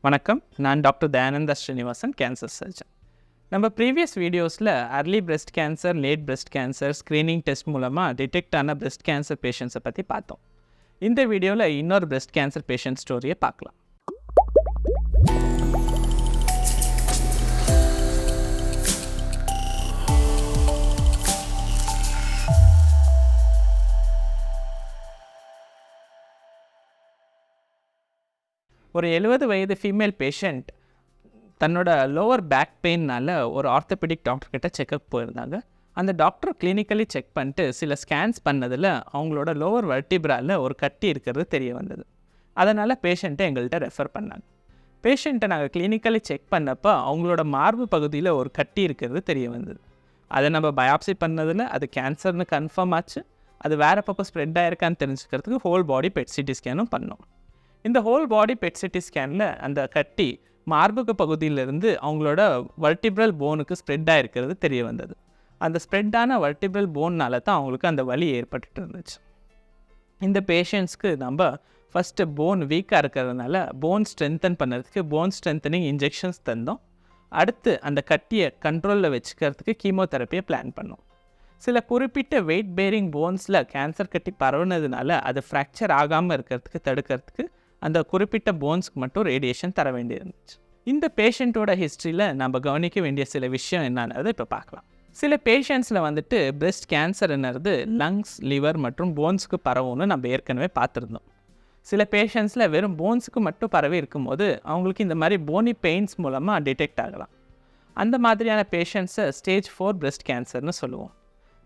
வணக்கம், நான் doctor Dayananda Srinivasan, cancer surgeon. நம்ம ப்ரீவியஸ் வீடியோஸில் early breast cancer, late breast cancer screening test மூலமாக டிடெக்ட் ஆன பிரெஸ்ட் கேன்சர் பேஷண்ட்ஸை பற்றி பார்த்தோம். இந்த வீடியோவில் இன்னொரு பிரெஸ்ட் கேன்சர் பேஷண்ட் ஸ்டோரியை பார்க்கலாம். ஒரு 70 வயது ஃபீமேல் பேஷண்ட் தன்னோட லோவர் பேக் பெயின்னால் ஒரு ஆர்த்தோபெடிக் டாக்டர்கிட்ட செக்அப் போயிருந்தாங்க. அந்த டாக்டர் கிளினிக்கலி செக் பண்ணிட்டு சில ஸ்கேன்ஸ் பண்ணதில் அவங்களோட லோவர் வெர்டிப்ராவில் ஒரு கட்டி இருக்கிறது தெரிய வந்தது. அதனால் பேஷண்ட்டை எங்கள்கிட்ட ரெஃபர் பண்ணாங்க. பேஷண்ட்டை நாங்கள் கிளினிக்கலி செக் பண்ணப்போ அவங்களோட மார்பு பகுதியில் ஒரு கட்டி இருக்கிறது தெரிய வந்தது. அதை நம்ம பயாப்சி பண்ணதில் அது கேன்சர்னு கன்ஃபார்ம் ஆச்சு. அது வேறு பக்கம் ஸ்ப்ரெட் ஆகிருக்கான்னு தெரிஞ்சுக்கிறதுக்கு ஹோல் பாடி பெட் சிடி ஸ்கேனும் பண்ணோம். இந்த ஹோல் பாடி பெட் சிடி ஸ்கேனில் அந்த கட்டி மார்புக்கு பகுதியிலிருந்து அவங்களோட வெர்டிப்ரல் போனுக்கு ஸ்ப்ரெட் ஆகிருக்கிறது தெரிய வந்தது. அந்த ஸ்ப்ரெட்டான வெர்டிப்ரல் போன்னால் தான் அவங்களுக்கு அந்த வலி ஏற்பட்டுட்டு இருந்துச்சு. இந்த பேஷண்ட்ஸ்க்கு நம்ம ஃபஸ்ட்டு போன் வீக்காக இருக்கிறதுனால போன் ஸ்ட்ரென்தன் பண்ணுறதுக்கு போன் ஸ்ட்ரென்தனிங் இன்ஜெக்ஷன்ஸ் தந்தோம். அடுத்து அந்த கட்டியை கண்ட்ரோலில் வச்சுக்கிறதுக்கு கீமோதெரப்பியை பிளான் பண்ணோம். சில குறிப்பிட்ட வெயிட் பேரிங் போன்ஸில் கேன்சர் கட்டி பரவுனதுனால அது ஃப்ராக்சர் ஆகாமல் இருக்கிறதுக்கு தடுக்கிறதுக்கு அந்த குறிப்பிட்ட போன்ஸ்க்கு மட்டும் ரேடியேஷன் தர வேண்டியிருந்துச்சு. இந்த பேஷண்ட்டோட ஹிஸ்ட்ரியில் நம்ம கவனிக்க வேண்டிய சில விஷயம் என்னன்னு இப்போ பார்க்கலாம். சில பேஷண்ட்ஸில் வந்துட்டு பிரெஸ்ட் கேன்சர்ன்றது லங்ஸ், லிவர் மற்றும் போன்ஸுக்கு பரவும்னு நம்ம ஏற்கனவே பார்த்துருந்தோம். சில பேஷண்ட்ஸில் வெறும் போன்ஸுக்கு மட்டும் பரவி இருக்கும்போது அவங்களுக்கு இந்த மாதிரி போனி பெயின்ஸ் மூலமாக டிடெக்ட் ஆகலாம். அந்த மாதிரியான பேஷண்ட்ஸை ஸ்டேஜ் 4 பிரெஸ்ட் கேன்சர்னு சொல்லுவோம்.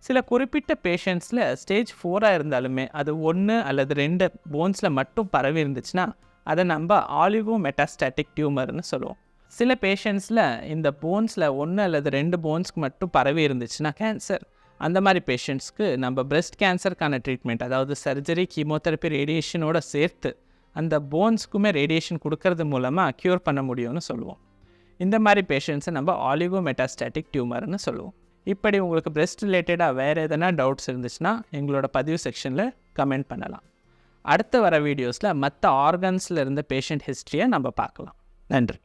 சில குறிப்பிட்ட பேஷண்ட்ஸில் ஸ்டேஜ் 4 இருந்தாலுமே அது 1 அல்லது 2 போன்ஸில் மட்டும் பரவி இருந்துச்சுன்னா அதை நம்ம ஆலிகோ மெட்டாஸ்டாட்டிக் டியூமர்னு சொல்லுவோம். சில பேஷண்ட்ஸில் இந்த போன்ஸில் 1 அல்லது 2 போன்ஸ்க்கு மட்டும் பரவி இருந்துச்சுன்னா கேன்சர். அந்த மாதிரி பேஷண்ட்ஸ்க்கு நம்ம பிரெஸ்ட் கேன்சருக்கான ட்ரீட்மெண்ட், அதாவது சர்ஜரி, கீமோதெரப்பி, ரேடியேஷனோட சேர்த்து அந்த போன்ஸ்க்குமே ரேடியேஷன் கொடுக்கறது மூலமாக க்யூர் பண்ண முடியும்னு சொல்லுவோம். இந்த மாதிரி பேஷண்ட்ஸை நம்ம ஆலிகோ மெட்டாஸ்டாட்டிக் டியூமர்னு சொல்லுவோம். இப்படி உங்களுக்கு பிரெஸ்ட் ரிலேட்டடாக வேறு எதனா டவுட்ஸ் இருந்துச்சுன்னா எங்களோட பதிவு செக்ஷனில் கமெண்ட் பண்ணலாம். அடுத்து வர வீடியோஸில் மற்ற ஆர்கன்ஸில் இருந்த பேஷண்ட் ஹிஸ்ட்ரியை நம்ம பார்க்கலாம். நன்றி.